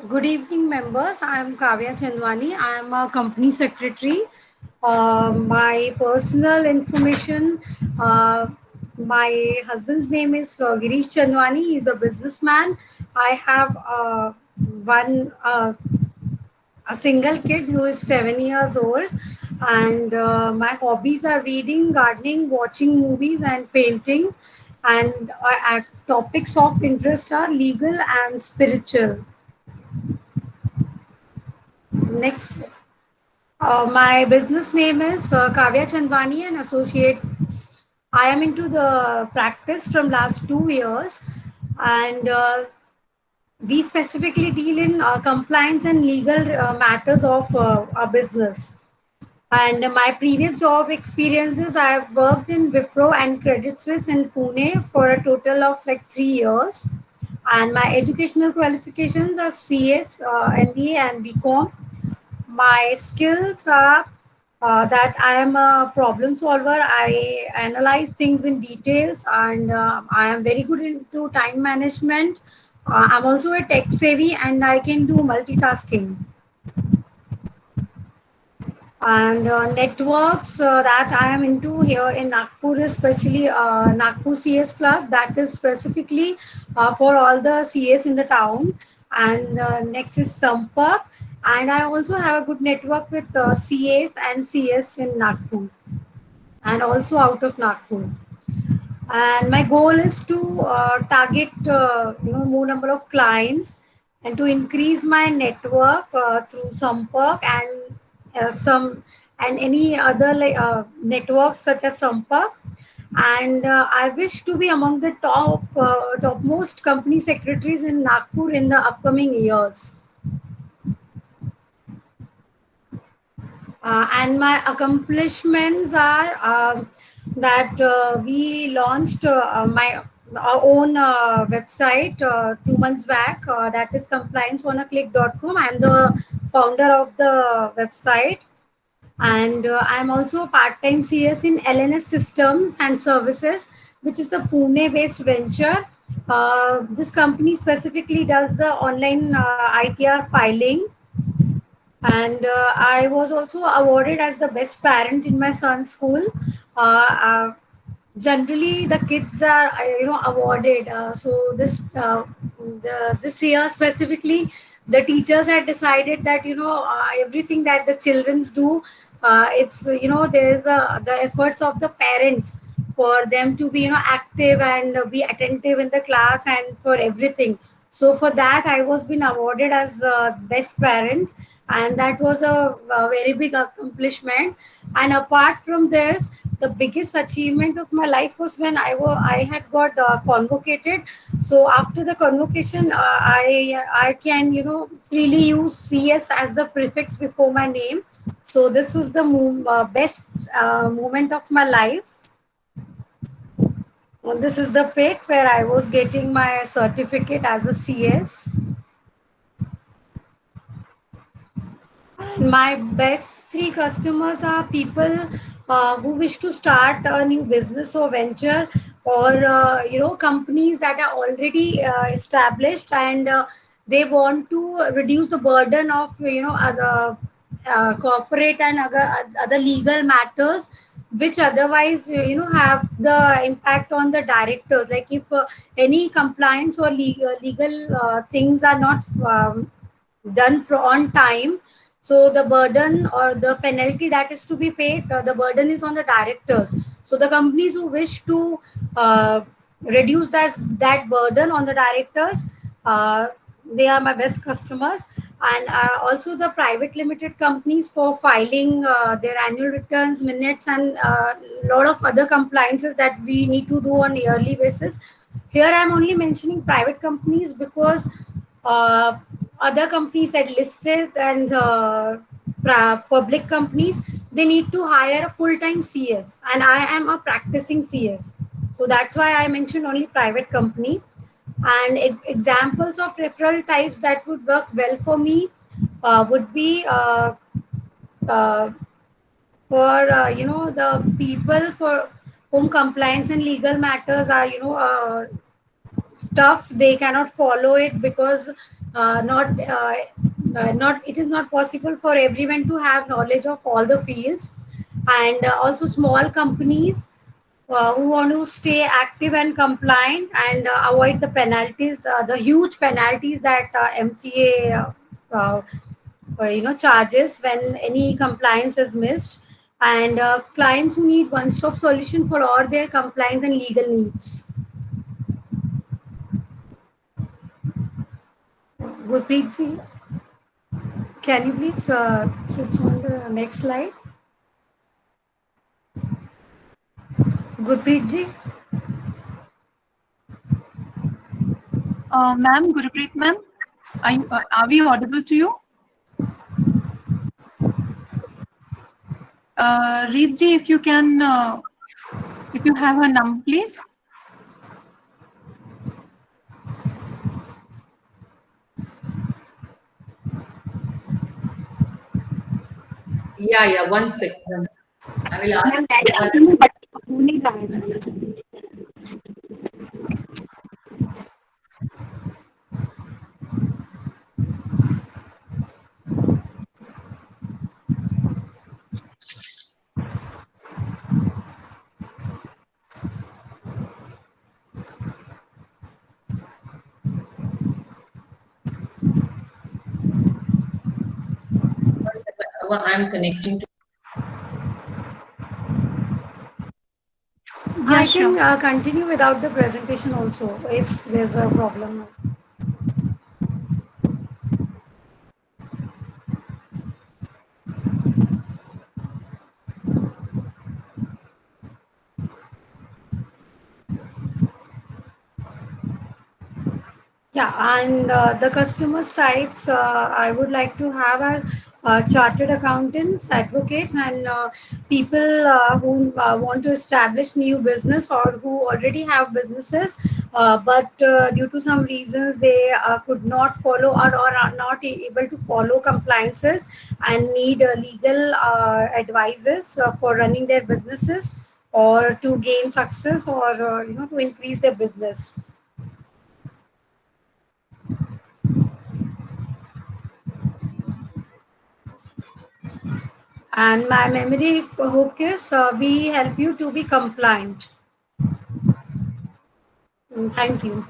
Good evening, members. I am Kavya Chandwani. I am a company secretary. My personal information, my husband's name is Girish Chandwani. He is a businessman. I have one a single kid who is 7 years old, and my hobbies are reading, gardening, watching movies, and painting. And topics of interest are legal and spiritual. Next, my business name is Kavya Chandwani and Associates. I am into the practice from last 2 years, and we specifically deal in compliance and legal matters of our business. And my previous job experiences, I have worked in Wipro and Credit Suisse in Pune for a total of like 3 years. And my educational qualifications are CS, MBA, and BCom. My skills are that I am a problem solver. I analyze things in details, and I am very good into time management. I'm also a tech savvy, and I can do multitasking. And networks that I am into here in Nagpur, especially Nagpur CS Club, that is specifically for all the CS in the town. And next is Sampark. And I also have a good network with CAs and CS in Nagpur and also out of Nagpur. And my goal is to target more number of clients and to increase my network through Sampark and some and any other networks such as Sampark. And I wish to be among the topmost company secretaries in Nagpur in the upcoming years. And my accomplishments are that we launched my our own website 2 months back, that is complianceonaclick.com. I'm the founder of the website, and I'm also a part-time CS in LNS Systems and Services, which is a Pune-based venture. This company specifically does the online ITR filing, and I was also awarded as the best parent in my son's school. Generally the kids are awarded, so this year specifically the teachers had decided that everything that the childrens do, it's there's the efforts of the parents for them to be active and be attentive in the class and for everything. So for that I was been awarded as best parent, and that was a very big accomplishment. And apart from this, the biggest achievement of my life was when I had got convocated. So after the convocation, I can freely use CS as the prefix before my name. So this was the best moment of my life. And this is the pic where I was getting my certificate as a CS. My best three customers are people who wish to start a new business or venture, or companies that are already established, and they want to reduce the burden of other corporate and other legal matters, which otherwise have the impact on the directors. Like if any compliance or legal things are not done on time, so the burden or the penalty that is to be paid, the burden is on the directors. So the companies who wish to reduce that burden on the directors, they are my best customers. And also the private limited companies for filing their annual returns, minutes, and a lot of other compliances that we need to do on a yearly basis. Here I am only mentioning private companies because uh, other companies that listed and public companies, they need to hire a full-time CS, and I am a practicing CS, so that's why I mentioned only private company. And examples of referral types that would work well for me would be uh, for the people for whom compliance and legal matters are tough. They cannot follow it because not it is not possible for everyone to have knowledge of all the fields, and also small companies who want to stay active and compliant and avoid the penalties, the huge penalties that MTA charges when any compliance is missed, and clients who need one-stop solution for all their compliance and legal needs. Gurpreet ji, can you please switch on the next slide? Gurpreet ji, Ma'am, Gurpreet ma'am, are we audible to you? Reed ji, if you can, if you have her number, please. Yeah, yeah. One sec. One sec. I will ask. One sec. I'm connecting to. Yeah, I can sure. continue without the presentation also if there's a problem. Yeah, and the customers types, I would like to have a chartered accountants, advocates, and people who want to establish new business or who already have businesses, but due to some reasons they could not follow or are not able to follow compliances and need legal advices for running their businesses or to gain success or to increase their business. And my memory hook is we help you to be compliant. Thank you.